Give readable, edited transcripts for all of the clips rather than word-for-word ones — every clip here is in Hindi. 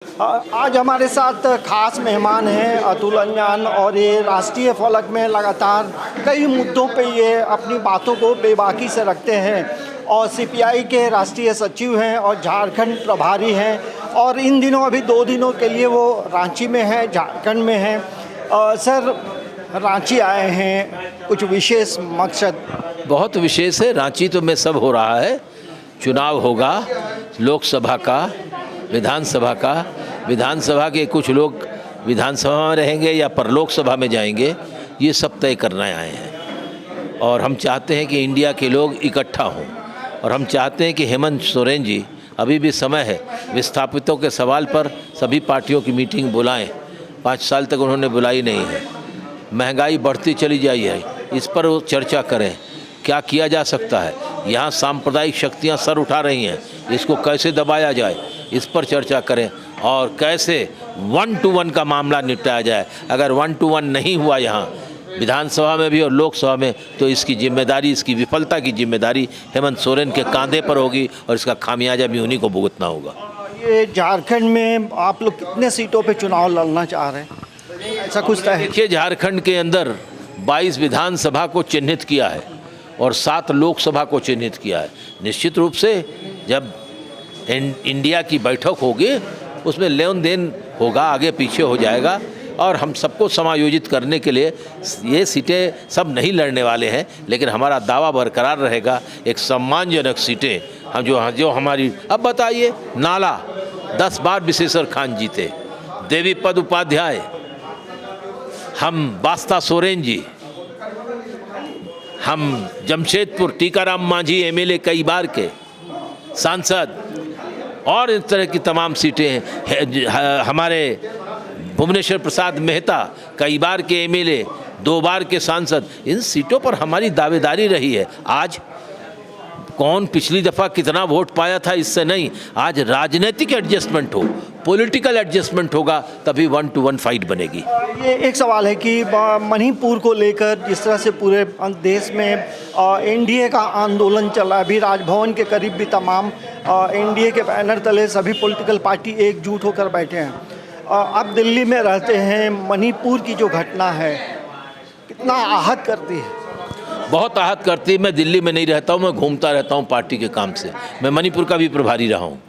आज हमारे साथ खास मेहमान हैं अतुल अंजान और ये राष्ट्रीय फलक में लगातार कई मुद्दों पे ये अपनी बातों को बेबाकी से रखते हैं और सीपीआई के राष्ट्रीय सचिव हैं और झारखंड प्रभारी हैं और इन दिनों अभी 2 दिनों के लिए वो रांची में हैं, झारखंड में हैं। सर, रांची आए हैं, कुछ विशेष मकसद? बहुत विशेष है। रांची तो में सब हो रहा है, चुनाव होगा लोकसभा का, विधानसभा का। विधानसभा के कुछ लोग विधानसभा में रहेंगे या परलोक सभा में जाएंगे, ये सब तय करने आए हैं। और हम चाहते हैं कि इंडिया के लोग इकट्ठा हों और हम चाहते हैं कि हेमंत सोरेन जी, अभी भी समय है, विस्थापितों के सवाल पर सभी पार्टियों की मीटिंग बुलाएं। 5 साल तक उन्होंने बुलाई नहीं है। महंगाई बढ़ती चली जाई है, इस पर वो चर्चा करें, क्या किया जा सकता है। यहाँ सांप्रदायिक शक्तियाँ सर उठा रही हैं, इसको कैसे दबाया जाए, इस पर चर्चा करें और कैसे 1 to 1 का मामला निपटाया जाए। अगर 1 to 1 नहीं हुआ यहाँ विधानसभा में भी और लोकसभा में, तो इसकी जिम्मेदारी, इसकी विफलता की जिम्मेदारी हेमंत सोरेन के कांधे पर होगी और इसका खामियाजा भी उन्हीं को भुगतना होगा। ये झारखंड में आप लोग कितने सीटों पे चुनाव लड़ना चाह रहे हैं, ऐसा कुछ तय है? देखिए, झारखंड के अंदर 22 विधानसभा को चिन्हित किया है और 7 लोकसभा को चिन्हित किया है। निश्चित रूप से जब इंडिया की बैठक होगी उसमें लेन देन होगा, आगे पीछे हो जाएगा और हम सबको समायोजित करने के लिए ये सीटें सब नहीं लड़ने वाले हैं, लेकिन हमारा दावा बरकरार रहेगा, एक सम्मानजनक सीटें हम जो हमारी। अब बताइए, नाला 10 बार विशेश्वर खान जीते, देवी पद उपाध्याय, हम बास्ता सोरेन जी, हम जमशेदपुर टीकाराम मांझी एमएलए कई बार के सांसद और इस तरह की तमाम सीटें हैं। हमारे भुवनेश्वर प्रसाद मेहता कई बार के एमएलए, 2 बार के सांसद, इन सीटों पर हमारी दावेदारी रही है। आज कौन पिछली दफ़ा कितना वोट पाया था इससे नहीं, आज राजनीतिक एडजस्टमेंट हो, पॉलिटिकल एडजस्टमेंट होगा, तभी 1 to 1 फाइट बनेगी। ये एक सवाल है कि मणिपुर को लेकर जिस तरह से पूरे देश में एनडीए का आंदोलन चल रहा है, अभी राजभवन के करीब भी तमाम एनडीए के बैनर तले सभी पॉलिटिकल पार्टी एकजुट होकर बैठे हैं। आप दिल्ली में रहते हैं, मणिपुर की जो घटना है कितना आहत करती है? बहुत आहत करती है। मैं दिल्ली में नहीं रहता हूँ, मैं घूमता रहता हूँ पार्टी के काम से। मैं मणिपुर का भी प्रभारी रहा हूँ।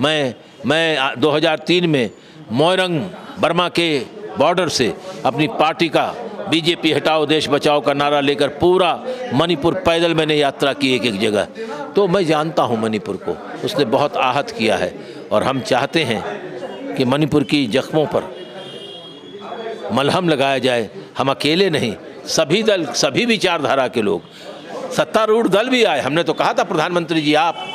मैं 2003 में मोइरंग बर्मा के बॉर्डर से अपनी पार्टी का बीजेपी हटाओ देश बचाओ का नारा लेकर पूरा मणिपुर पैदल मैंने यात्रा की, एक जगह। तो मैं जानता हूँ मणिपुर को, उसने बहुत आहत किया है और हम चाहते हैं कि मणिपुर की जख्मों पर मलहम लगाया जाए। हम अकेले नहीं, सभी दल, सभी विचारधारा के लोग, सत्तारूढ़ दल भी आए। हमने तो कहा था प्रधानमंत्री जी, आप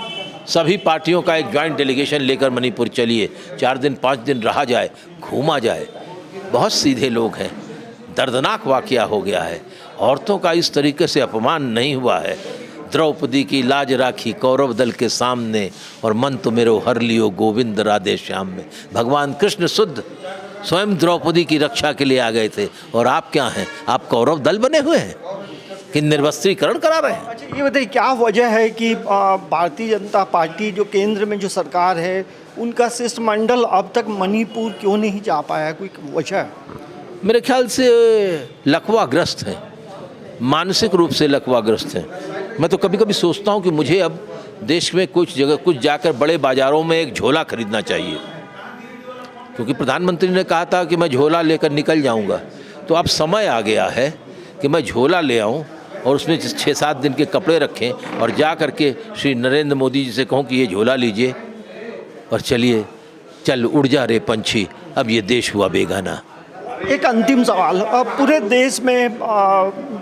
सभी पार्टियों का एक ज्वाइंट डेलीगेशन लेकर मणिपुर चलिए, 4 दिन 5 दिन रहा जाए, घूमा जाए। बहुत सीधे लोग हैं, दर्दनाक वाकया हो गया है। औरतों का इस तरीके से अपमान नहीं हुआ है। द्रौपदी की लाज राखी कौरव दल के सामने और मन तो मेरो हर लियो गोविंद राधे श्याम में। भगवान कृष्ण शुद्ध स्वयं द्रौपदी की रक्षा के लिए आ गए थे और आप क्या हैं, आप कौरव दल बने हुए हैं कि निर्वस्त्रीकरण करा रहे हैं। अच्छा, ये बताइए क्या वजह है कि भारतीय जनता पार्टी जो केंद्र में जो सरकार है, उनका शिष्टमंडल अब तक मणिपुर क्यों नहीं जा पाया है? कोई वजह है? मेरे ख्याल से लकवाग्रस्त हैं, मानसिक रूप से लकवाग्रस्त हैं। मैं तो कभी कभी सोचता हूँ कि मुझे अब देश में कुछ जगह कुछ जाकर बड़े बाज़ारों में एक झोला खरीदना चाहिए, क्योंकि प्रधानमंत्री ने कहा था कि मैं झोला लेकर निकल जाऊँगा। तो अब समय आ गया है कि मैं झोला ले आऊँ और उसमें 6-7 दिन के कपड़े रखें और जा कर के श्री नरेंद्र मोदी जी से कहूँ कि ये झोला लीजिए और चलिए, चल उड़ जा रे पंछी, अब ये देश हुआ बेगाना। एक अंतिम सवाल, पूरे देश में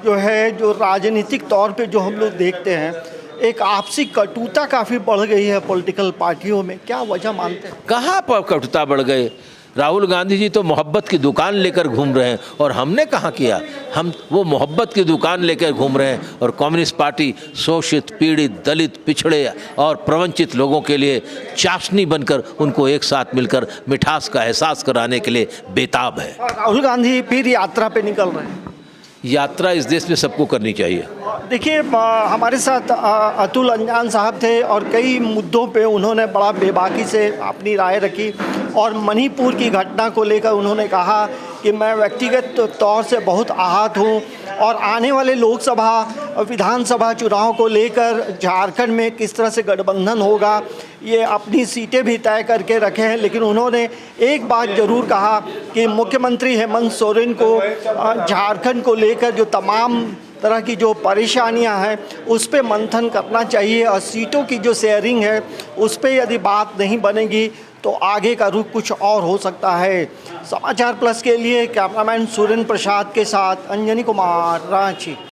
जो है, जो राजनीतिक तौर पे जो हम लोग देखते हैं, एक आपसी कटुता काफ़ी बढ़ गई है पॉलिटिकल पार्टियों में, क्या वजह मानते हैं? कहाँ पर कटुता बढ़ गए? राहुल गांधी जी तो मोहब्बत की दुकान लेकर घूम रहे हैं और हमने कहाँ किया? हम वो मोहब्बत की दुकान लेकर घूम रहे हैं और कम्युनिस्ट पार्टी शोषित, पीड़ित, दलित, पिछड़े और प्रवंचित लोगों के लिए चाशनी बनकर उनको एक साथ मिलकर मिठास का एहसास कराने के लिए बेताब है। राहुल गांधी फिर यात्रा पे निकल रहे हैं। यात्रा इस देश में सबको करनी चाहिए। देखिए, हमारे साथ अतुल अंजान साहब थे और कई मुद्दों पे उन्होंने बड़ा बेबाकी से अपनी राय रखी और मणिपुर की घटना को लेकर उन्होंने कहा कि मैं व्यक्तिगत तौर से बहुत आहत हूँ और आने वाले लोकसभा विधानसभा चुनाव को लेकर झारखंड में किस तरह से गठबंधन होगा ये अपनी सीटें भी तय करके रखे हैं। लेकिन उन्होंने एक बात ज़रूर कहा कि मुख्यमंत्री हेमंत सोरेन को झारखंड को लेकर जो तमाम तरह की जो परेशानियां हैं उस पे मंथन करना चाहिए और सीटों की जो शेयरिंग है उस पे यदि बात नहीं बनेगी तो आगे का रुख कुछ और हो सकता है। समाचार प्लस के लिए कैमरामैन सुरेंद्र प्रसाद के साथ अंजनी कुमार, रांची।